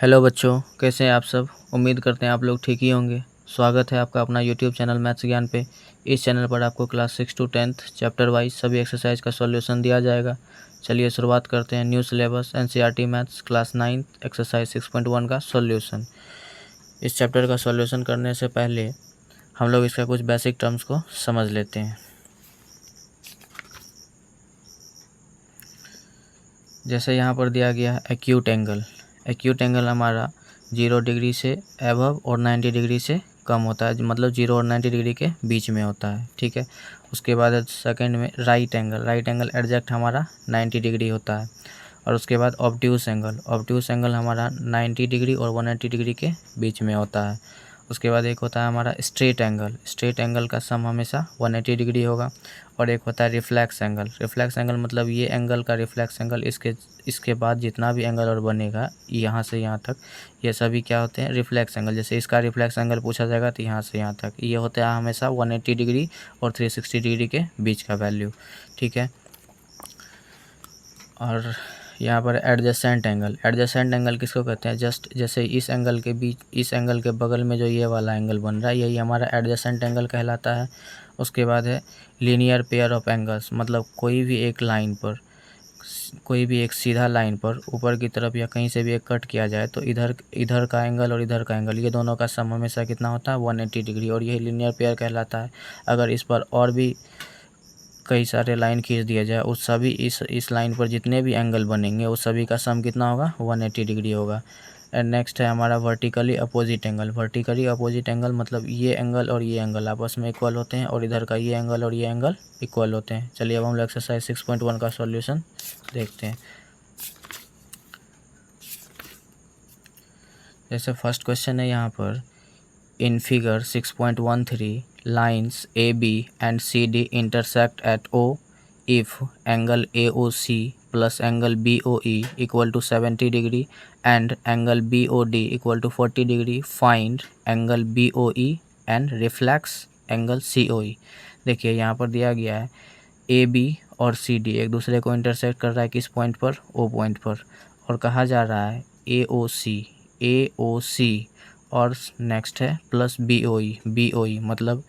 Hello बच्चों, कैसे हैं आप सब। उम्मीद करते हैं आप लोग ठीक ही होंगे। स्वागत है आपका अपना यूट्यूब चैनल मैथ्स ज्ञान पे। इस चैनल पर आपको class 6 to 10th chapter wise सभी एक्सरसाइज का सॉल्यूशन दिया जाएगा। चलिए शुरुआत करते हैं। New syllabus NCERT maths class 9 exercise 6.1 का सॉल्यूशन। इस चैप्टर का सॉल्यूशन करने से पहले हम लोग इसका कुछ बेसिक टर्म्स को समझ लेते हैं। जैसे यहाँ पर दिया गया है एक्यूट एंगल। एक्यूट एंगल हमारा 0 डिग्री से एबव और 90 डिग्री से कम होता है, मतलब 0 और 90 डिग्री के बीच में होता है। ठीक है। उसके बाद सेकंड में right angle. Right angle exact हमारा 90 डिग्री होता है। और उसके बाद ऑब्ट्यूस एंगल। ऑब्ट्यूस एंगल हमारा 90 डिग्री और 180 डिग्री के बीच में होता है। उसके बाद एक होता है हमारा स्ट्रेट एंगल। स्ट्रेट एंगल का सम हमेशा 180 डिग्री होगा। और एक होता है रिफ्लेक्स एंगल। रिफ्लेक्स एंगल मतलब ये एंगल का रिफ्लेक्स एंगल, इसके बाद जितना भी एंगल और बनेगा यहाँ से यहाँ तक, ये सभी क्या होते हैं, रिफ्लेक्स एंगल। जैसे इसका रिफ्लेक्स एंगल पूछा जाएगा तो यहाँ से यहाँ तक ये होता है हमेशा 180 डिग्री और 360 डिग्री के बीच का वैल्यू। ठीक है। और यहाँ पर एडजेसेंट एंगल। एडजेसेंट एंगल किसको कहते हैं, जस्ट जैसे इस एंगल के बीच, इस एंगल के बगल में जो ये वाला एंगल बन रहा है यही हमारा एडजेसेंट एंगल कहलाता है। उसके बाद है लीनियर पेयर ऑफ एंगल्स, मतलब कोई भी एक लाइन पर, कोई भी एक सीधा लाइन पर ऊपर की तरफ या कहीं से भी एक कट किया जाए तो इधर का एंगल और इधर का एंगल, ये दोनों का सम हमेशा कितना होता है, 180 डिग्री, और यही लीनियर पेयर कहलाता है। अगर इस पर और भी कई सारे लाइन खींच दिया जाए, उस सभी इस लाइन पर जितने भी एंगल बनेंगे उस सभी का सम कितना होगा, 180 डिग्री होगा। एंड नेक्स्ट है हमारा vertically opposite angle. Vertically opposite angle मतलब ये एंगल और ये एंगल आपस में इक्वल होते हैं और इधर का ये एंगल और ये एंगल इक्वल होते हैं। चलिए अब हम लोग एक्सरसाइज 6.1 का सॉल्यूशन देखते हैं। जैसे फर्स्ट क्वेश्चन है यहाँ पर, in figure 6.13 lines AB and CD intersect at O if angle AOC plus angle BOE equal to 70 degree and angle BOD equal to 40 degree, find angle BOE and reflex angle COE। देखिए यहाँ पर दिया गया है AB और CD एक दूसरे को इंटरसेक्ट कर रहा है किस पॉइंट पर, O पॉइंट पर, और कहा जा रहा है AOC और नेक्स्ट है प्लस BOE मतलब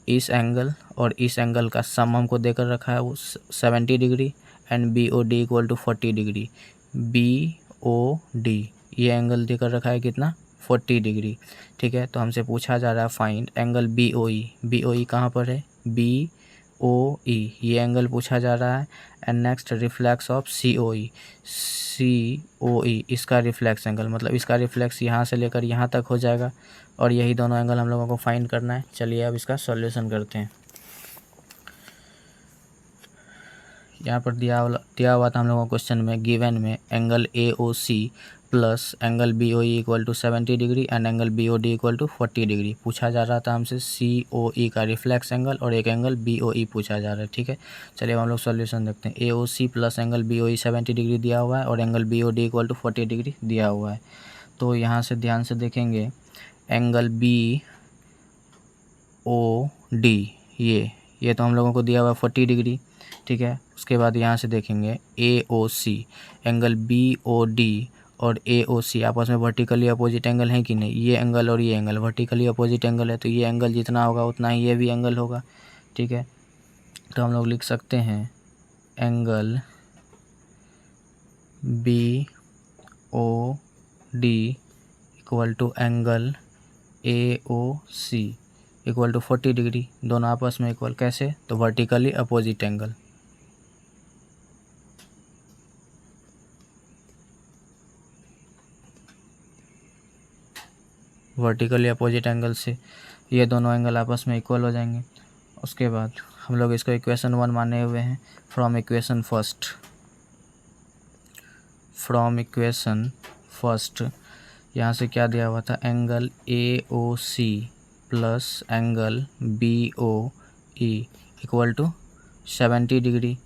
इस एंगल और इस एंगल का सम हमको देकर रखा है वो 70 degree and BOD equal to 40 degree. BOD ये एंगल देकर रखा है कितना, 40 डिग्री। ठीक है। तो हमसे पूछा जा रहा है फाइंड एंगल BOE। BOE कहाँ पर है, BOE ये एंगल पूछा जा रहा है। And next reflex of COE। COE इसका रिफ्लेक्स एंगल, मतलब इसका रिफ्लेक्स यहाँ से लेकर यहाँ तक हो जाएगा और यही दोनों एंगल हम लोगों को फाइंड करना है। चलिए अब इसका सॉल्यूशन करते हैं। यहाँ पर दिया हुआ था हम लोगों को क्वेश्चन में, गिवन में angle AOC plus angle BOE equal to 70 degree and angle BOD equal to 40 degree. पूछा जा रहा था हमसे COE का रिफ्लेक्स एंगल और एक एंगल BOE पूछा जा रहा है। ठीक है। चलिए हम लोग सॉल्यूशन देखते हैं। AOC plus angle BOE 70 degree दिया हुआ है और angle BOD equal to 40 degree दिया हुआ है। तो यहाँ से ध्यान से देखेंगे एंगल BOD ये तो हम लोगों को दिया हुआ है 40 डिग्री। ठीक है। उसके बाद यहाँ से देखेंगे AOC, एंगल BOD और AOC आपस में वर्टिकली अपोजिट एंगल है कि नहीं, ये एंगल और ये एंगल वर्टिकली अपोजिट एंगल है, तो ये एंगल जितना होगा उतना ही ये भी एंगल होगा। ठीक है। तो हम लोग लिख सकते हैं angle BOD equal to angle AOC equal to 40 degree, दोनों आपस में इक्वल। कैसे, तो vertically opposite angle. Vertically opposite angle से ये दोनों एंगल आपस में इक्वल हो जाएंगे। उसके बाद हम लोग इसको इक्वेशन 1 माने हुए हैं। फ्रॉम इक्वेशन फर्स्ट यहाँ से क्या दिया हुआ था, angle AOC plus angle BOE equal to 70 degree.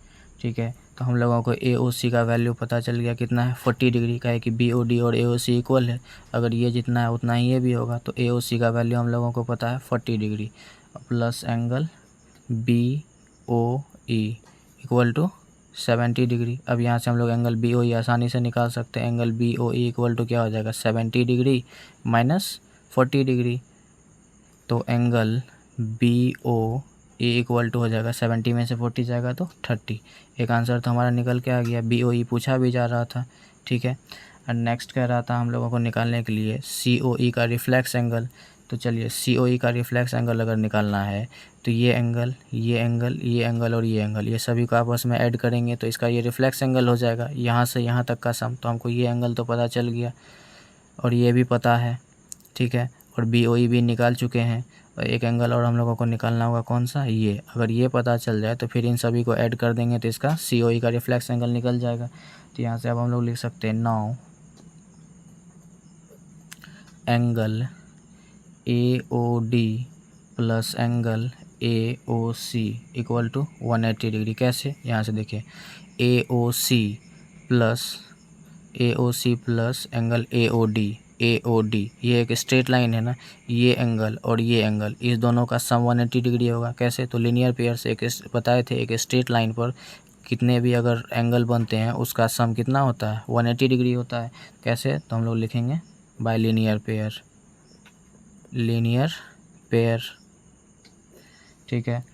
ठीक है। तो हम लोगों को AOC का वैल्यू पता चल गया कितना है, 40 डिग्री का है कि BOD और AOC इक्वल है। अगर ये जितना है उतना ही ये भी होगा, तो AOC का वैल्यू हम लोगों को पता है 40 degree plus angle BOE equal to 70 degree. अब यहाँ से हम लोग एंगल बी ओ ई आसानी से निकाल सकते हैं। Angle B O E equal to क्या हो जाएगा, 70 डिग्री माइनस 40 डिग्री। तो angle B O E equal to हो जाएगा 70 में से 40 जाएगा तो 30। एक आंसर तो हमारा निकल के आ गया। बी ओ ई पूछा भी जा रहा था, ठीक है। और नेक्स्ट कह रहा था हम लोगों को निकालने के लिए सी ओ ई का रिफ्लेक्स एंगल। तो चलिए सी ओ ई का रिफ्लेक्स एंगल अगर निकालना है तो ये एंगल, ये एंगल, ये एंगल और ये एंगल, ये सभी को आपस में ऐड करेंगे तो इसका ये रिफ्लेक्स एंगल हो जाएगा, यहाँ से यहाँ तक का सम। तो हमको ये एंगल तो पता चल गया और ये भी पता है, ठीक है। और बी ओ ई भी निकाल चुके हैं। और एक एंगल और हम लोगों को निकालना होगा, कौन सा, ये। अगर ये पता चल जाए तो फिर इन सभी को ऐड कर देंगे तो इसका सी ओ ई का रिफ्लेक्स एंगल निकल जाएगा। तो यहाँ से अब हम लोग लिख सकते हैं now angle A O D plus angle A O C equal to 180 degree. कैसे, यहाँ से देखिए A O C plus angle A O D ये एक स्ट्रेट लाइन है ना, ये एंगल और ये एंगल, इस दोनों का सम 180 डिग्री होगा। कैसे, तो लीनियर पेयर से एक बताए थे, एक स्ट्रेट लाइन पर कितने भी अगर एंगल बनते हैं उसका सम कितना होता है, 180 डिग्री होता है। कैसे, तो हम लोग लिखेंगे बाय लीनियर पेयर, ठीक है।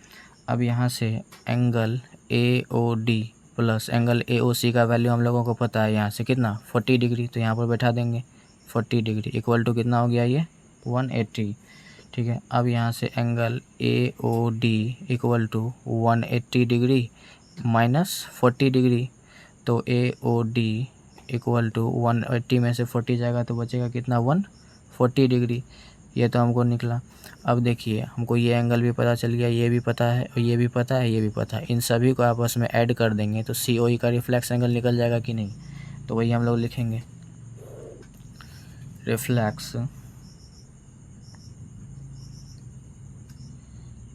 अब यहाँ से angle A O D plus angle A O C का वैल्यू हम लोगों को पता है, यहाँ से कितना 40 डिग्री, तो यहाँ पर बैठा देंगे 40 डिग्री इक्वल टू कितना हो गया ये 180, ठीक है। अब यहाँ से angle A O D equal to 180 degree minus 40 degree. तो A O D equal to 180 में से 40 जाएगा तो बचेगा कितना 140 डिग्री। ये तो हमको निकला। अब देखिए हमको ये एंगल भी पता चल गया, ये भी पता है और ये भी पता है, ये भी पता है। इन सभी को आपस में ऐड कर देंगे तो सी ओ ई का रिफ्लेक्स एंगल निकल जाएगा कि नहीं। तो वही हम लोग लिखेंगे reflex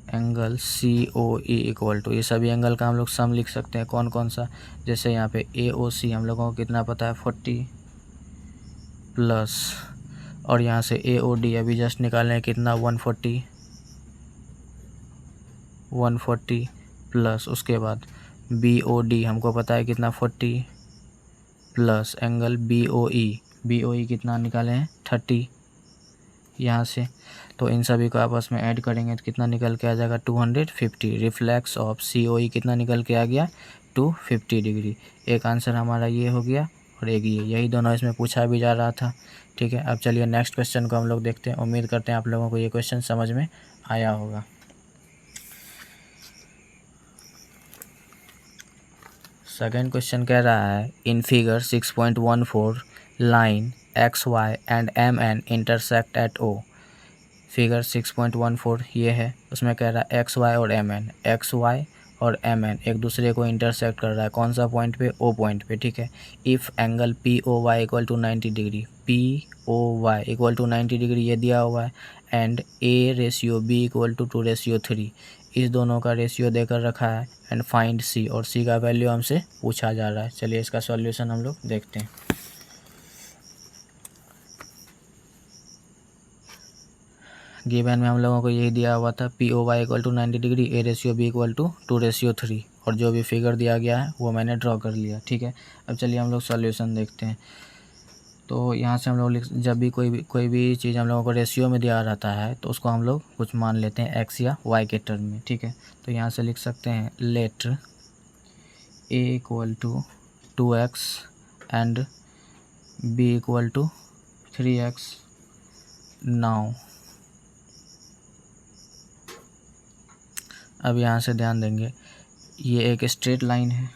angle C O E equal to, ये सभी एंगल का हम लोग सम लिख सकते हैं। कौन कौन सा, जैसे यहाँ पे ए ओ सी हम लोगों को कितना पता है 40 प्लस, और यहाँ से ए ओ डी अभी जस्ट निकाले हैं कितना 140 प्लस, उसके बाद बी ओ डी हमको पता है कितना 40 प्लस एंगल बी ओ ई कितना निकाले हैं 30 यहाँ से। तो इन सभी को आपस में ऐड करेंगे तो कितना निकल के आ जाएगा 250। रिफ्लेक्स ऑफ सी ओ ई कितना निकल के आ गया 250 डिग्री। एक आंसर हमारा ये हो गया और एक ये, यही दोनों इसमें पूछा भी जा रहा था, ठीक है। अब चलिए नेक्स्ट क्वेश्चन को हम लोग देखते हैं। उम्मीद करते हैं आप लोगों को ये क्वेश्चन समझ में आया होगा। सेकेंड क्वेश्चन कह रहा है in figure 6.14 line X Y and M N intersect at O. Figure 6.14 ये है, उसमें कह रहा है एक्स वाई और एम एन एक दूसरे को इंटरसेक्ट कर रहा है, कौन सा पॉइंट पे, ओ पॉइंट पे, ठीक है। If angle P O Y equal to 90 degree, P O Y equal to 90 degree ये दिया हुआ है, and A ratio B equal to 2:3, इस दोनों का रेशियो देकर रखा है। एंड फाइंड सी, और सी का वैल्यू हमसे पूछा जा रहा है। चलिए इसका सॉल्यूशन हम लोग देखते हैं। गिवन में हम लोगों को यही दिया हुआ था, P O Y equal to 90 degree, A ratio B equal to 2:3, और जो भी फिगर दिया गया है वो मैंने ड्रॉ कर लिया, ठीक है। अब चलिए हम लोग सॉल्यूशन देखते हैं। तो यहाँ से हम लोग जब भी कोई भी चीज़ हम लोगों को रेशियो में दिया रहता है तो उसको हम लोग कुछ मान लेते हैं एक्स या वाई के टर्म में, ठीक है। तो यहाँ से लिख सकते हैं let A equal to 2x and B equal to 3x। Now अब यहाँ से ध्यान देंगे, ये एक स्ट्रेट लाइन है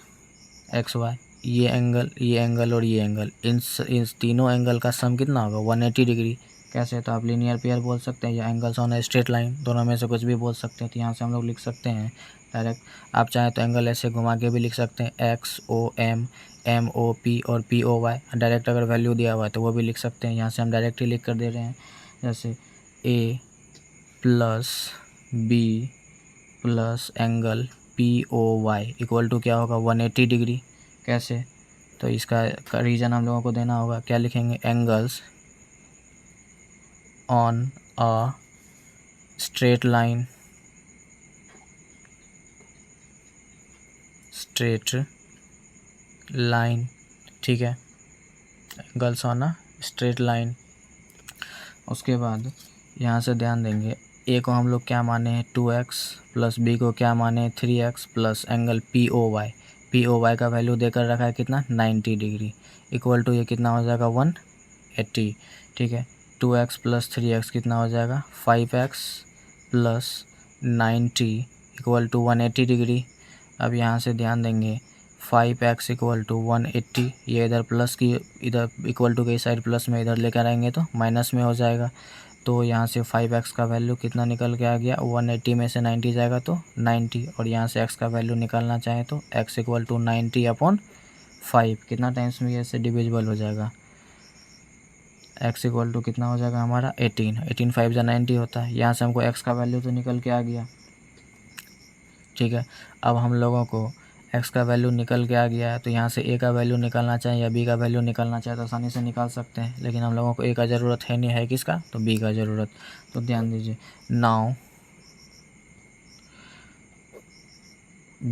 एक्स वाई, ये एंगल और ये एंगल, इन तीनों एंगल का सम कितना होगा 180 डिग्री। कैसे, तो आप लीनियर पेयर बोल सकते हैं या angles on a straight line, दोनों में से कुछ भी बोल सकते हैं। तो यहाँ से हम लोग लिख सकते हैं डायरेक्ट, आप चाहें तो एंगल ऐसे घुमा के भी लिख सकते हैं, X O M O P और पी ओ वाई। डायरेक्ट अगर वैल्यू दिया हुआ है तो वो भी लिख सकते हैं। यहाँ से हम डायरेक्ट ही लिख कर दे रहे हैं, जैसे A plus B plus angle P O Y equal to क्या होगा 180 डिग्री। कैसे, तो इसका रीज़न हम लोगों को देना होगा, क्या लिखेंगे, angles on a straight line, ठीक है, angles on a straight line. उसके बाद यहाँ से ध्यान देंगे, ए को हम लोग क्या माने हैं 2x प्लस बी को क्या माने हैं 3x प्लस एंगल POY का वैल्यू देकर रखा है कितना 90 डिग्री, इक्वल टू ये कितना हो जाएगा 180, ठीक है। 2x प्लस 3x कितना हो जाएगा 5x plus 90 equal to 180 degree. अब यहाँ से ध्यान देंगे 5x इक्वल टू 180, ये इधर प्लस की इधर इक्वल टू की साइड प्लस में इधर लेकर आएंगे तो माइनस में हो जाएगा। तो यहाँ से 5x का वैल्यू कितना निकल के आ गया 180 में से 90 जाएगा तो 90, और यहाँ से x का वैल्यू निकालना चाहें तो x इक्वल टू 90/5 कितना टाइम्स में ये से डिविजिबल हो जाएगा, x इक्वल टू कितना हो जाएगा हमारा 18 5 जा 90 होता है। यहाँ से हमको x का वैल्यू तो निकल के आ गया, ठीक है। अब हम लोगों को x का वैल्यू निकल के आ गया है, तो यहाँ से a का वैल्यू निकालना चाहें या b का वैल्यू निकालना चाहें तो आसानी से निकाल सकते हैं, लेकिन हम लोगों को a का ज़रूरत है नहीं, है किसका तो b का ज़रूरत। तो ध्यान दीजिए, नाउ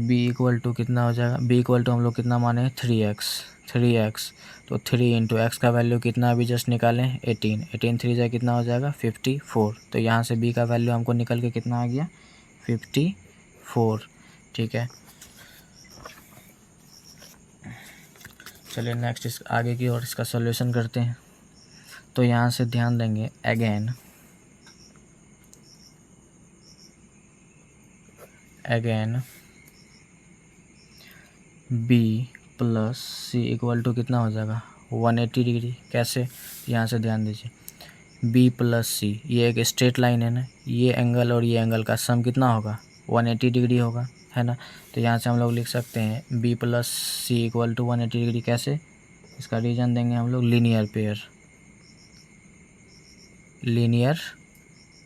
b इक्वल टू कितना हो जाएगा, b इक्वल टू हम लोग कितना माने 3x, तो 3 इंटू एक्स का वैल्यू कितना अभी जस्ट निकालें 18 3 जा कितना हो जाएगा 54, तो यहाँ से b का वैल्यू हमको निकल के कितना आ गया 54, ठीक है। चलिए नेक्स्ट इस आगे की और इसका सॉल्यूशन करते हैं। तो यहाँ से ध्यान देंगे again b plus C equal to कितना हो जाएगा 180 डिग्री। कैसे, यहाँ से ध्यान दीजिए b प्लस सी, ये एक स्ट्रेट लाइन है ना, ये एंगल और ये एंगल का सम कितना होगा 180 डिग्री होगा, है ना। तो यहाँ से हम लोग लिख सकते हैं b plus C equal to 180 degree. कैसे, इसका रीजन देंगे हम लोग लीनियर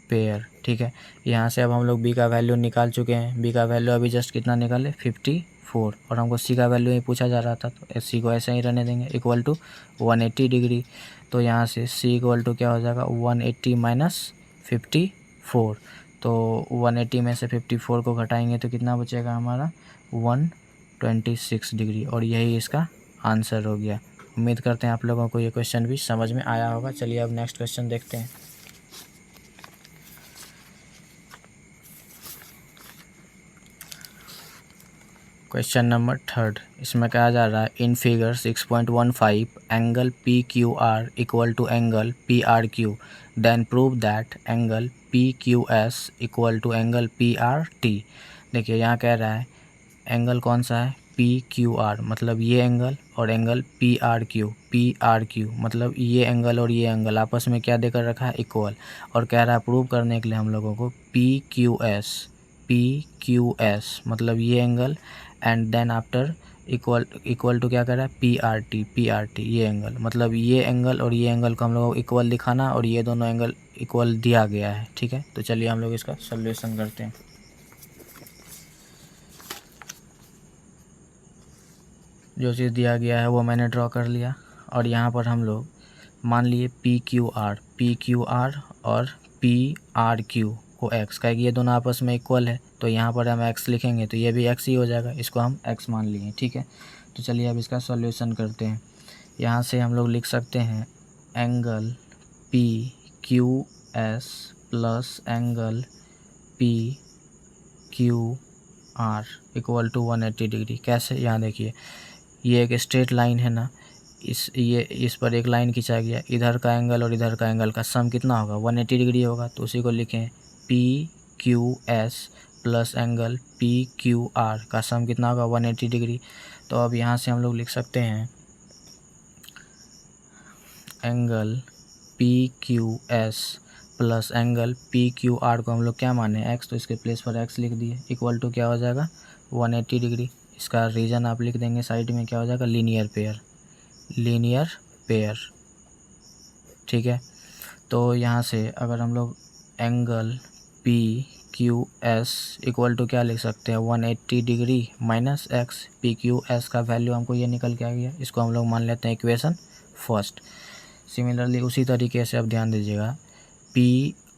पेयर, ठीक है। यहाँ से अब हम लोग b का वैल्यू निकाल चुके हैं, b का वैल्यू अभी जस्ट कितना निकाले 54, और हमको c का वैल्यू ही पूछा जा रहा था, तो c को ऐसे ही रहने देंगे इक्वल टू 180 डिग्री। तो यहाँ से c इक्वल टू क्या हो जाएगा 180 माइनस 54, तो 180 में से 54 को घटाएंगे तो कितना बचेगा हमारा 126 डिग्री, और यही इसका आंसर हो गया। उम्मीद करते हैं आप लोगों को ये क्वेश्चन भी समझ में आया होगा। चलिए अब नेक्स्ट क्वेश्चन देखते हैं। क्वेश्चन नंबर 3, इसमें कहा जा रहा है in figure 6.15 angle PQR equal to angle PRQ, then prove that angle PQS equal to angle PRT। देखिए यहाँ कह रहा है एंगल कौन सा है PQR, मतलब ये एंगल, और एंगल PRQ मतलब ये एंगल और ये एंगल आपस में क्या देकर रखा है इक्वल, और कह रहा है प्रूव करने के लिए हम लोगों को PQS मतलब ये angle, and then after equal to क्या कर रहा है PRT ये एंगल, मतलब ये एंगल और ये एंगल को हम लोग को इक्वल दिखाना, और ये दोनों एंगल इक्वल दिया गया है, ठीक है। तो चलिए हम लोग इसका सॉल्यूशन करते हैं। जो चीज़ दिया गया है वो मैंने ड्रॉ कर लिया, और यहाँ पर हम लोग मान लिए PQR और PRQ को x का, ये दोनों आपस में इक्वल है, तो यहाँ पर हम x लिखेंगे तो ये भी x ही हो जाएगा, इसको हम x मान लिए, ठीक है। तो चलिए अब इसका सॉल्यूशन करते हैं। यहाँ से हम लोग लिख सकते हैं angle PQS plus angle PQR equal to 180 degree. कैसे, यहाँ देखिए ये एक स्ट्रेट लाइन है ना, इस पर एक लाइन खींचा गया, इधर का एंगल और इधर का एंगल का सम कितना होगा 180 डिग्री होगा, तो उसी को लिखें PQS प्लस एंगल PQR का सम कितना होगा 180 डिग्री। तो अब यहाँ से हम लोग लिख सकते हैं angle PQS plus angle PQR को हम लोग क्या माने x, तो इसके प्लेस पर x लिख दिए, इक्वल टू क्या हो जाएगा 180 डिग्री। इसका रीजन आप लिख देंगे साइड में, क्या हो जाएगा लीनियर पेयर, ठीक है। तो यहाँ से अगर हम लोग एंगल PQS इक्वल टू क्या लिख सकते हैं 180 डिग्री माइनस x, PQS का वैल्यू हमको ये निकल के आ गया, इसको हम लोग मान लेते हैं इक्वेशन फर्स्ट। सिमिलरली उसी तरीके से अब ध्यान दीजिएगा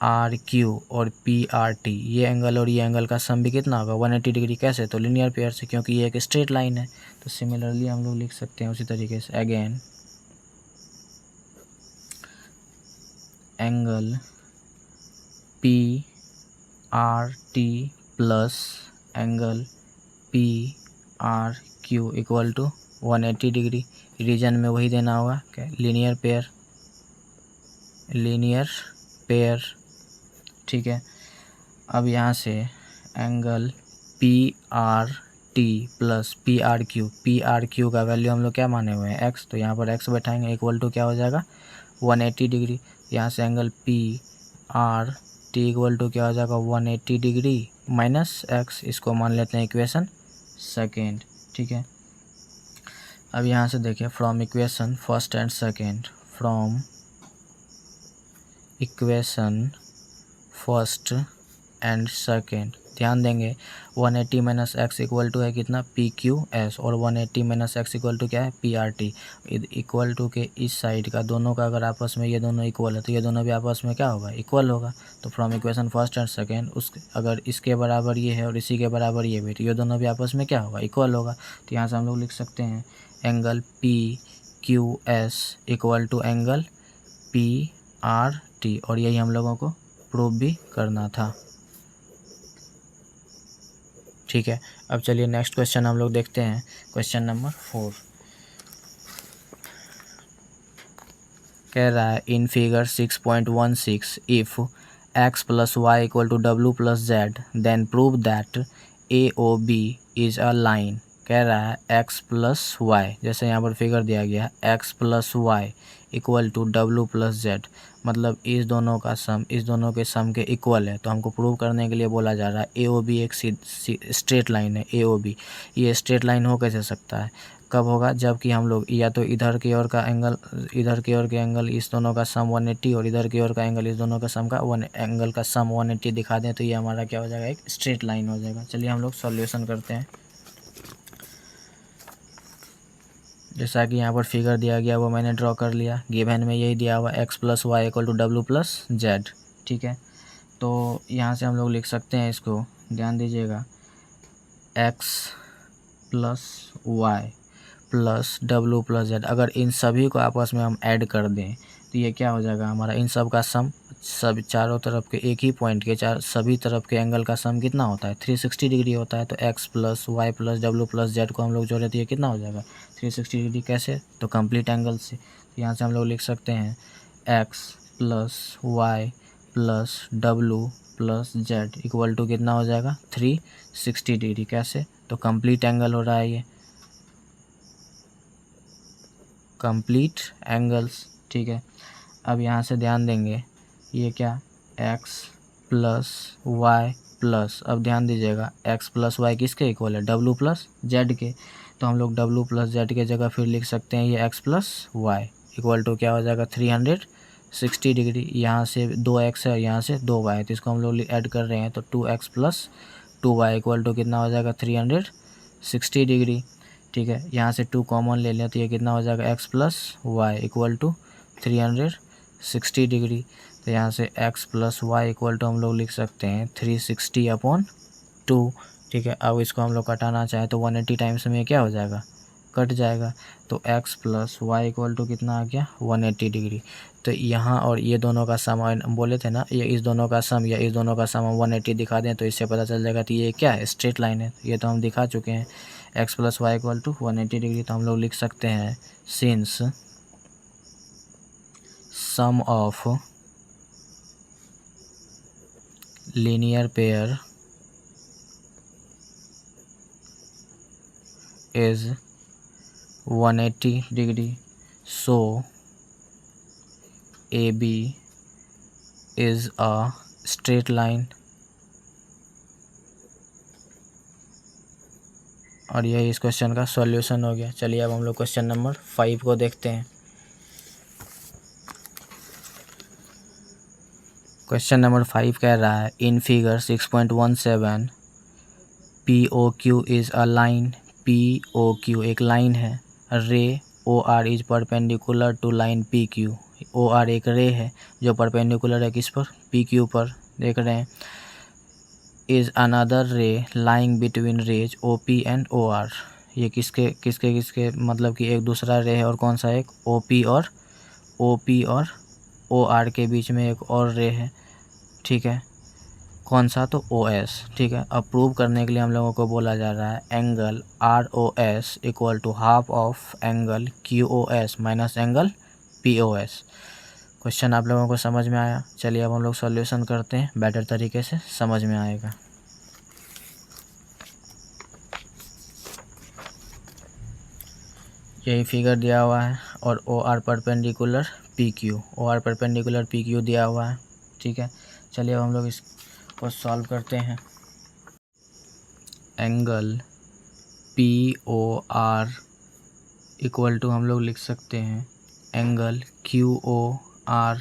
आर क्यू और पी आर टी, ये एंगल और ये एंगल का सम भी कितना होगा 180 डिग्री। कैसे? तो लीनियर पेयर से, क्योंकि ये एक स्ट्रेट लाइन है। तो सिमिलरली हम लोग लिख सकते हैं उसी तरीके से, again angle P R T plus angle P R Q equal to 180 degree. Reason में वही देना होगा, क्या? लीनियर पेयर, ठीक है। अब यहाँ से angle P R T plus P R Q का वैल्यू हम लोग क्या माने हुए हैं? एक्स। तो यहाँ पर एक्स बैठाएंगे, इक्वल टू क्या हो जाएगा 180 डिग्री। यहाँ से angle P R T equal to क्या हो जाएगा 180 डिग्री माइनस एक्स। इसको मान लेते हैं इक्वेशन सेकेंड, ठीक है। अब यहाँ से देखिए, from equation first and second, from equation first and second, ध्यान देंगे 180 माइनस एक्स इक्वल टू है कितना? पी क्यू एस, और 180 माइनस एक्स इक्वल टू क्या है? P R T. Equal to के इस साइड का दोनों का अगर आपस में ये दोनों इक्वल है तो ये दोनों भी आपस में क्या होगा? इक्वल होगा। तो from equation first and second, उस अगर इसके बराबर ये है और इसी के बराबर ये भी, तो ये दोनों भी आपस में क्या होगा? इक्वल होगा। तो यहाँ से हम लोग लिख सकते हैं angle P Q S equal to angle P R T, और यही हम लोगों को प्रूव भी करना था, ठीक है। अब चलिए नेक्स्ट क्वेश्चन हम लोग देखते हैं, क्वेश्चन नंबर 4। कह रहा है in figure 6.16 if x plus Y equal to W plus Z then prove that A O B is a line. कह रहा है x प्लस वाई, जैसे यहाँ पर फिगर दिया गया है x plus Y equal to W plus Z, मतलब इस दोनों का सम इस दोनों के सम के इक्वल है। तो हमको प्रूव करने के लिए बोला जा रहा है ए ओ बी एक स्ट्रेट लाइन है। ए ओ बी ये स्ट्रेट लाइन हो कैसे सकता है? कब होगा? जबकि हम लोग या तो इधर की ओर के एंगल इस दोनों का सम 180 और इधर की ओर का एंगल इस दोनों का सम का एंगल का सम 180 दिखा दें, तो ये हमारा क्या हो जाएगा? एक स्ट्रेट लाइन हो जाएगा। चलिए हम लोग सॉल्यूशन करते हैं। जैसा कि यहाँ पर फिगर दिया गया वो मैंने ड्रॉ कर लिया। गिवन में यही दिया हुआ x plus Y equal to W plus Z, ठीक है। तो यहाँ से हम लोग लिख सकते हैं इसको, ध्यान दीजिएगा, x plus Y plus W plus Z. अगर इन सभी को आपस में हम ऐड कर दें तो ये क्या हो जाएगा हमारा? इन सब का सम, सब चारों तरफ के एक ही पॉइंट के सभी तरफ के एंगल का सम कितना होता है? 360 डिग्री होता है। तो x plus Y plus W plus Z को हम लोग जोड़े तो ये कितना हो जाएगा? 360 डिग्री। कैसे? तो कंप्लीट एंगल से। तो यहाँ से हम लोग लिख सकते हैं x plus Y plus W plus Z equal to कितना हो जाएगा? 360 डिग्री। कैसे? तो कंप्लीट एंगल हो रहा है ये, कंप्लीट एंगल्स, ठीक है। अब यहाँ से ध्यान देंगे, ये क्या? x प्लस वाई प्लस, अब ध्यान दीजिएगा x प्लस वाई किसके इक्वल है? w प्लस जेड के। तो हम लोग w प्लस जेड के जगह फिर लिख सकते हैं ये x plus Y equal to क्या हो जाएगा? 360 डिग्री। यहाँ से 2x है और यहाँ से 2y है, तो इसको हम लोग ऐड कर रहे हैं तो 2x plus 2y equal to कितना हो जाएगा? 360 डिग्री, ठीक है। यहाँ से 2 कॉमन ले लें तो ये कितना हो जाएगा? x plus Y equal to 360 degree. तो यहाँ से x plus Y equal to हम लोग लिख सकते हैं 360 अपॉन 2, ठीक है। अब इसको हम लोग कटाना चाहें तो 180 टाइम्स में क्या हो जाएगा? कट जाएगा। तो x plus Y equal to कितना आ गया? 180 डिग्री। तो यहाँ और ये दोनों का सम, हम बोले थे ना, ये इस दोनों का सम या इस दोनों का सम हम 180 दिखा दें तो इससे पता चल जाएगा कि ये क्या है? स्ट्रेट लाइन है। ये तो हम दिखा चुके हैं, x plus Y equal to 180 degree. तो हम लोग लिख सकते हैं since sum of linear pair is 180 degree, so AB is a straight line। और यही इस क्वेश्चन का सॉल्यूशन हो गया। चलिए अब हम लोग क्वेश्चन नंबर 5 को देखते हैं। क्वेश्चन नंबर 5 कह रहा है in figure 6.17 POQ is a line. POQ एक लाइन है। Ray OR is perpendicular to line PQ, O R एक रे है जो परपेंडिकुलर है किस पर, पी क्यू पर, देख रहे हैं। Is another ray lying between rays O P and O R, ये किसके किसके किसके मतलब कि एक दूसरा रे है, और कौन सा, एक ओ पी और ओ आर के बीच में एक और रे है, ठीक है, कौन सा, तो ओ एस, ठीक है। अब प्रूव करने के लिए हम लोगों को बोला जा रहा है angle R O S equal to half of angle Q O S minus angle P O S. Question आप लोगों को समझ में आया? चलिए अब हम लोग सॉल्यूशन करते हैं, बेटर तरीके से समझ में आएगा। यही फिगर दिया हुआ है और O R perpendicular P Q दिया हुआ है, ठीक है। चलिए अब हम लोग इसको सॉल्व करते हैं। Angle P O R equal to हम लोग लिख सकते हैं angle Q O R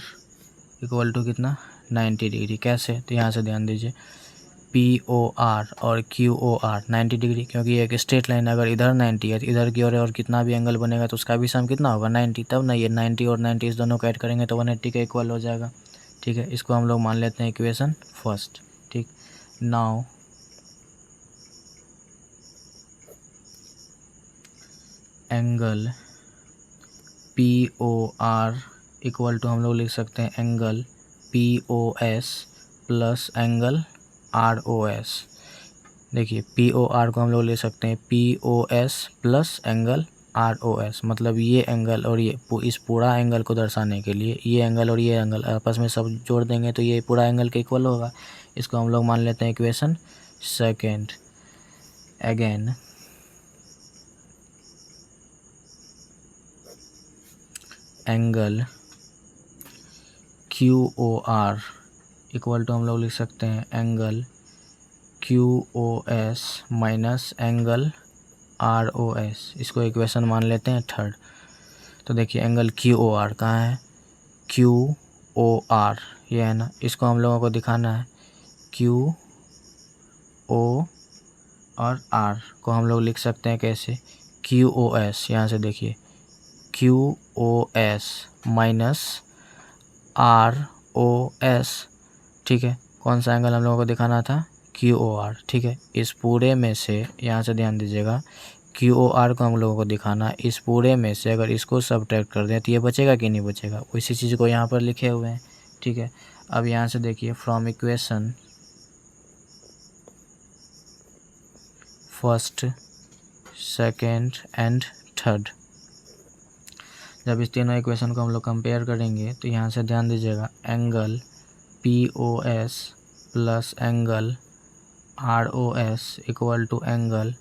equal to कितना, 90 डिग्री। कैसे, तो यहाँ से ध्यान दीजिए, पी ओ आर और क्यू ओ आर 90 डिग्री, क्योंकि एक स्ट्रेट लाइन अगर इधर 90 है तो इधर की ओर और कितना भी एंगल बनेगा तो उसका भी सम कितना होगा, 90। तब ना ये 90 और 90 इस दोनों को ऐड करेंगे तो 180 का इक्वल हो जाएगा, ठीक है। इसको हम लोग मान लेते हैं इक्वेशन फर्स्ट, ठीक। Now angle P O R equal to हम लोग लिख सकते हैं angle P O S plus angle R O S. देखिए पी ओ आर को हम लोग ले सकते हैं P O S plus angle R O S, मतलब ये एंगल और ये इस पूरा एंगल को दर्शाने के लिए ये एंगल और ये एंगल आपस में सब जोड़ देंगे तो ये पूरा एंगल के इक्वल होगा। इसको हम लोग मान लेते हैं equation second. Again angle Q O R equal to हम लोग लिख सकते हैं angle Q O S minus angle R O S. इसको इक्वेशन मान लेते हैं थर्ड। तो देखिए एंगल क्यू ओ आर कहाँ है, क्यू ओ आर ये है ना, इसको हम लोगों को दिखाना है क्यू ओ और आर को हम लोग लिख सकते हैं कैसे, क्यू ओ एस, यहाँ से देखिए Q O S minus R O S, ठीक है। कौन सा एंगल हम लोगों को दिखाना था, क्यू ओ आर, ठीक है। इस पूरे में से यहाँ से ध्यान दीजिएगा क्यू ओ आर को हम लोगों को दिखाना है, इस पूरे में से अगर इसको सब्ट्रैक्ट कर दें तो ये बचेगा कि नहीं बचेगा, उसी चीज़ को यहाँ पर लिखे हुए हैं, ठीक है। अब यहाँ से देखिए from equation first second and third, जब इस तीनों इक्वेशन को हम लोग कंपेयर करेंगे तो यहाँ से ध्यान दीजिएगा angle P O S plus angle R O S equal to angle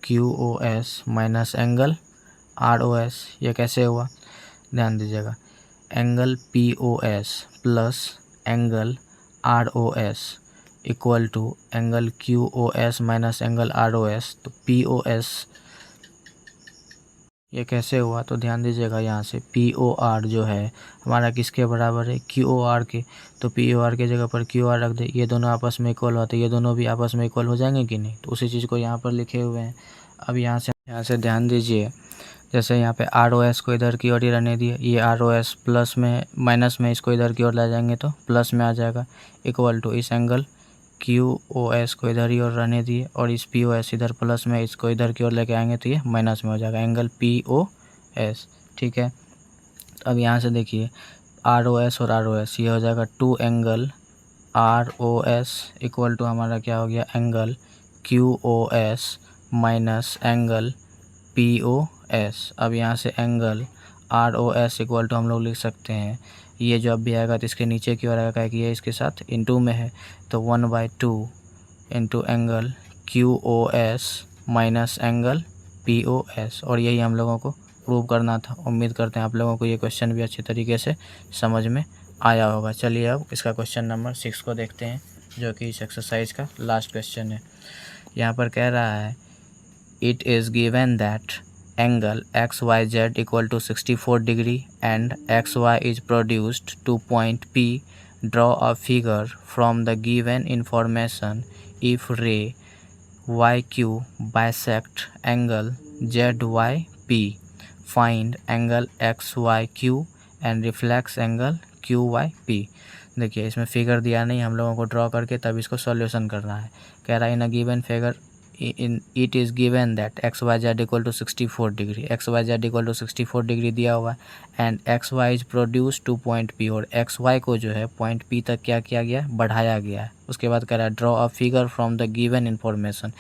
Q O S minus angle R O S. ये कैसे हुआ, ध्यान दीजिएगा angle P O S plus angle R O S equal to angle Q O S minus angle R O S. तो P O S ये कैसे हुआ, तो ध्यान दीजिएगा यहाँ से पी ओ आर जो है हमारा किसके बराबर है, क्यू ओ आर के। तो पी ओ आर के जगह पर क्यू आर रख दे, ये दोनों आपस में इक्वल होते, ये दोनों भी आपस में इक्वल हो जाएंगे कि नहीं, तो उसी चीज़ को यहाँ पर लिखे हुए हैं। अब यहाँ से ध्यान दीजिए, जैसे यहाँ पे आर ओ एस को इधर की ओर ही रहने दिए, ये आर ओ एस प्लस में माइनस में इसको इधर की ओर ला जाएंगे तो प्लस में आ जाएगा, इक्वल टू इस एंगल क्यू ओ एस को इधर ही और रहने दिए और इस पी ओ एस इधर प्लस में, इसको इधर की ओर लेके आएंगे तो ये माइनस में हो जाएगा, एंगल पी ओ एस, ठीक है। अब यहाँ से देखिए आर ओ एस और आर ओ एस ये हो जाएगा two angle R O S equal to हमारा क्या हो गया, angle Q O S minus angle P O S. अब यहाँ से angle R O S equal to हम लोग लिख सकते हैं, ये जो अब भी आएगा तो इसके नीचे की ओर आएगा कि ये इसके साथ इनटू में है, तो 1/2 into angle Q O S minus angle P O S. और यही हम लोगों को प्रूव करना था। उम्मीद करते हैं आप लोगों को ये क्वेश्चन भी अच्छे तरीके से समझ में आया होगा। चलिए अब इसका क्वेश्चन नंबर 6 को देखते हैं, जो कि इस एक्सरसाइज का लास्ट क्वेश्चन है। यहाँ पर कह रहा है it is given that angle XYZ equal to 64 degree and XY is produced to point P. Draw a figure from the given information if ray YQ bisect angle ZYP. Find angle XYQ and reflex angle Q Y P. देखिए इसमें figure दिया नहीं, हम लोगों को draw करके तब इसको सॉल्यूशन करना है। कह रहा है in a given figure in it is given that X Y Z equal to 64 degree, X Y Z equal to 64 degree दिया हुआ है and X Y is produce to point P, और एक्स वाई को जो है point P तक क्या किया गया, बढ़ाया गया है। उसके बाद कह रहा है draw a figure from the given information.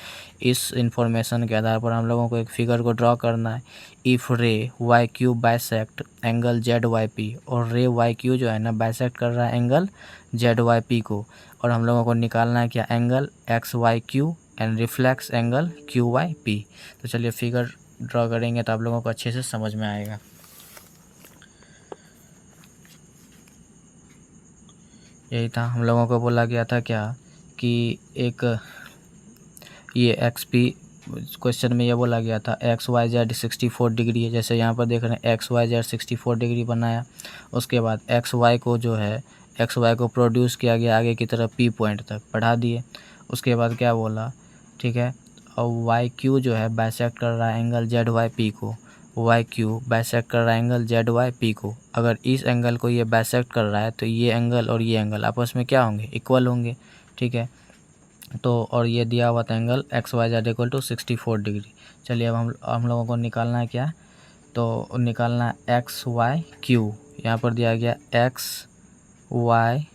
इस इन्फॉर्मेशन के आधार पर हम लोगों को एक फिगर को ड्रॉ करना है। If ray Y Q bisect angle Z Y P, और रे वाई क्यू जो है ना बाइसेक्ट कर रहा है एंगल जेड वाई पी को, और हम लोगों को निकालना है क्या, angle X Y Q and reflex angle Q Y P. तो चलिए फिगर ड्रॉ करेंगे तो आप लोगों को अच्छे से समझ में आएगा। यही था, हम लोगों को बोला गया था क्या कि एक ये एक्स पी क्वेश्चन में ये बोला गया था एक्स वाई जेड 64 डिग्री है, जैसे यहाँ पर देख रहे हैं एक्स वाई जेड 64 डिग्री बनाया। उसके बाद एक्स वाई को जो है एक्स वाई को प्रोड्यूस किया गया आगे की तरफ पी पॉइंट तक बढ़ा दिए। उसके बाद क्या बोला, ठीक है, और वाई क्यू जो है बाइसेक्ट कर रहा है एंगल जेड वाई पी को, वाई क्यू बाइसेक्ट कर रहा है एंगल जेड वाई पी को। अगर इस एंगल को ये बाइसेक्ट कर रहा है तो ये एंगल और ये एंगल आपस में क्या होंगे, इक्वल होंगे, ठीक है। तो और ये दिया हुआ था angle X Y Z equal to 64 degree. चलिए अब हम लोगों को निकालना है क्या, तो निकालना है एक्स वाई क्यू। यहाँ पर दिया गया एक्स वाई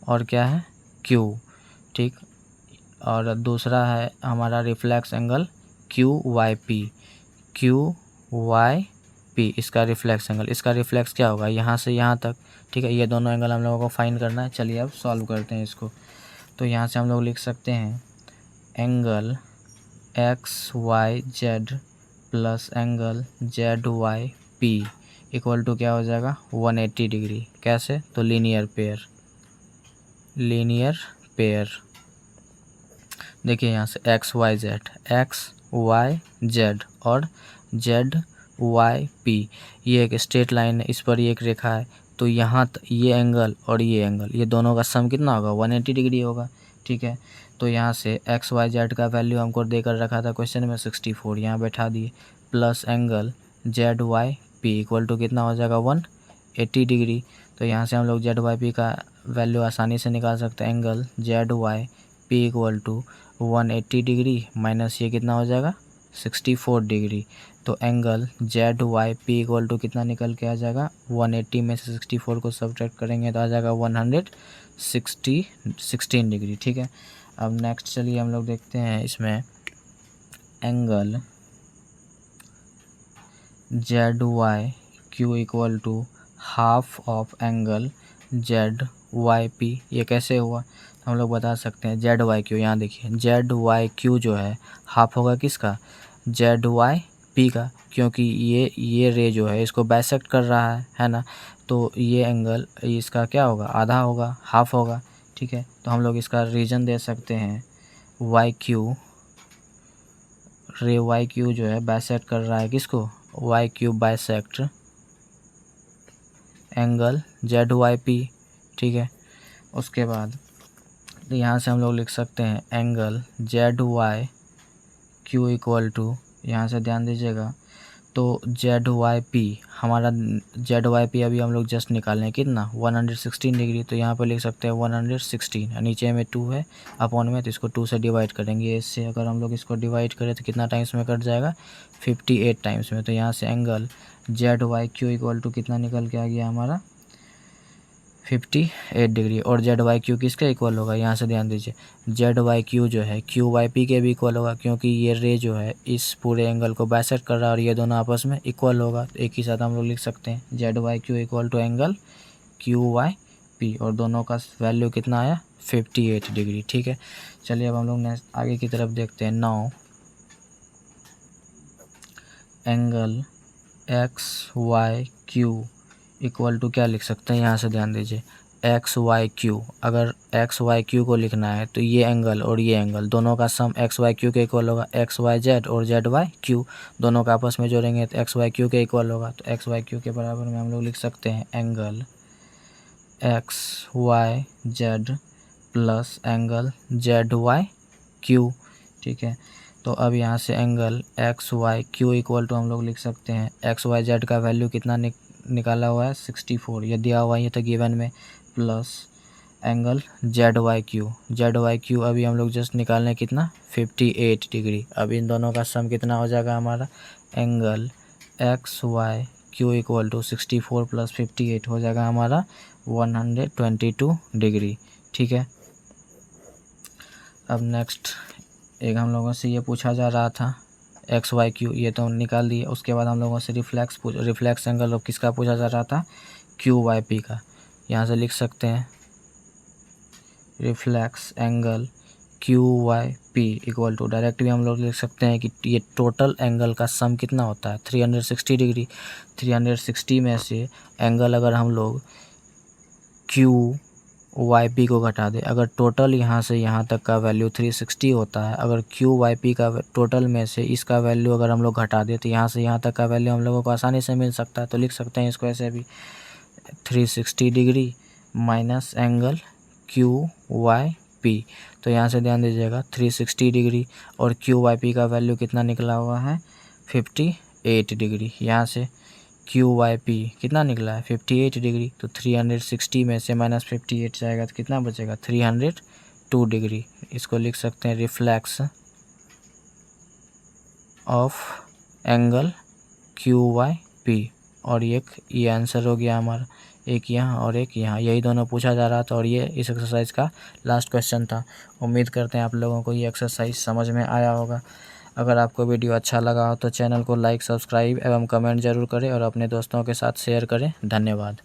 और क्या है क्यू, ठीक। और दूसरा है हमारा reflex angle Q Y P, Q Y P इसका रिफ्लेक्स एंगल, इसका रिफ्लेक्स क्या होगा यहाँ से यहाँ तक, ठीक है। ये दोनों एंगल हम लोगों को फाइंड करना है। चलिए अब सॉल्व करते हैं इसको। तो यहाँ से हम लोग लिख सकते हैं angle X Y Z plus angle Z Y P equal to क्या हो जाएगा 180 डिग्री। कैसे, तो लीनियर पेयर। देखिए यहाँ से एक्स वाई जेड और जेड वाई पी, ये एक स्ट्रेट लाइन है, इस पर ये एक रेखा है। तो यहाँ ये एंगल और ये एंगल, ये दोनों का सम कितना होगा 180 डिग्री होगा, ठीक है। तो यहाँ से एक्स वाई जेड का वैल्यू हमको देकर रखा था क्वेश्चन में 64, यहाँ बैठा दिए, plus angle Z Y P equal to कितना हो जाएगा 180 डिग्री। तो यहाँ से हम लोग जेड वाई पी का वैल्यू आसानी से निकाल सकते हैं, angle Z Y P equal to 180 degree minus ये कितना हो जाएगा 64 डिग्री। तो angle Z Y P equal to कितना निकल के आ जाएगा 180 में से 64 को सब्ट्रैक्ट करेंगे तो आ जाएगा 116 डिग्री, ठीक है। अब नेक्स्ट चलिए हम लोग देखते हैं इसमें angle Z Y Q equal to half of angle Z Y P. ये कैसे हुआ, हम लोग बता सकते हैं जेड वाई क्यू, यहाँ देखिए जेड वाई क्यू जो है हाफ होगा किसका, जेड वाई पी का, क्योंकि ये रे जो है इसको बाइसेक्ट कर रहा है ना। तो ये एंगल इसका क्या होगा, आधा होगा, हाफ होगा, ठीक है। तो हम लोग इसका रीजन दे सकते हैं Y Q, ray Y Q जो है बाइसेक्ट कर रहा है किसको, Y Q bisect angle Z Y P, ठीक है। उसके बाद यहाँ से हम लोग लिख सकते हैं angle Z Y Q equal to, यहाँ से ध्यान दीजिएगा, तो जेड वाई पी हमारा जेड वाई पी अभी हम लोग जस्ट निकालें कितना 116 डिग्री। तो यहाँ पर लिख सकते हैं 116, नीचे में 2 है अपॉन में, तो इसको 2 से डिवाइड करेंगे। इससे अगर हम लोग इसको डिवाइड करें तो कितना टाइम्स में कट जाएगा 58 टाइम्स में। तो यहाँ से angle Z Y Q equal to कितना निकल के आ गया हमारा 58 डिग्री। और जेड वाई क्यू किसका इक्वल होगा, यहाँ से ध्यान दीजिए, जेड वाई क्यू जो है क्यू वाई पी के भी इक्वल होगा, क्योंकि ये रे जो है इस पूरे एंगल को बाइसेक्ट कर रहा है और ये दोनों आपस में इक्वल होगा। तो एक ही साथ हम लोग लिख सकते हैं Z Y Q equal to angle Q Y P, और दोनों का वैल्यू कितना आया 58 डिग्री, ठीक है। चलिए अब हम लोग नेक्स्ट आगे की तरफ देखते हैं। Now angle X Y Q equal to क्या लिख सकते हैं, यहाँ से ध्यान दीजिए एक्स वाई क्यू। अगर एक्स वाई क्यू को लिखना है तो ये एंगल और ये एंगल दोनों का सम एक्स वाई क्यू के इक्वल होगा, एक्स वाई जेड और जेड वाई क्यू दोनों का आपस में जोड़ेंगे तो एक्स वाई क्यू के इक्वल होगा। तो एक्स वाई क्यू के बराबर में हम लोग लिख सकते हैं angle X Y Z plus angle Z Y Q, ठीक है। तो अब यहाँ से angle X Y Q equal to हम लोग लिख सकते हैं एक्स वाई जेड का वैल्यू कितना निकाला हुआ है 64, ये दिया हुआ है तो गिवन में, प्लस एंगल ZYQ अभी हम लोग जस्ट निकालने हैं कितना 58 डिग्री। अब इन दोनों का सम कितना हो जाएगा हमारा, angle XYQ equal to 64 plus 58 हो जाएगा हमारा 122 डिग्री। ठीक है, अब नेक्स्ट एक हम लोगों से ये पूछा जा रहा था XYQ, ये तो निकाल दिए। उसके बाद हम लोगों से रिफ्लेक्स एंगल किसका पूछा जा रहा था, QYP का। यहाँ से लिख सकते हैं reflex angle QYP equal to, direct भी हम लोग लिख सकते हैं कि ये टोटल एंगल का सम कितना होता है 360 डिग्री। 360 में से एंगल अगर हम लोग QYP को घटा दे, अगर टोटल यहाँ से यहाँ तक का वैल्यू 360 होता है, अगर QYP का टोटल में से इसका वैल्यू अगर हम लोग घटा दे तो यहाँ से यहाँ तक का वैल्यू हम लोगों को आसानी से मिल सकता है। तो लिख सकते हैं इसको ऐसे भी 360 डिग्री माइनस एंगल QYP। तो यहाँ से ध्यान दीजिएगा 360 डिग्री और QYP का वैल्यू कितना निकला हुआ है 58 डिग्री। यहाँ से QYP कितना निकला है 58 डिग्री, तो 360 में से माइनस 58 जाएगा तो कितना बचेगा 302 डिग्री। इसको लिख सकते हैं रिफ्लेक्स ऑफ एंगल QYP। और ये आंसर हो गया हमारा, एक यहाँ और एक यहाँ, यही दोनों पूछा जा रहा था और ये इस एक्सरसाइज का लास्ट क्वेश्चन था। उम्मीद करते हैं आप लोगों को ये एक्सरसाइज समझ में आया होगा। अगर आपको वीडियो अच्छा लगा हो तो चैनल को लाइक, सब्सक्राइब एवं कमेंट जरूर करें और अपने दोस्तों के साथ शेयर करें। धन्यवाद।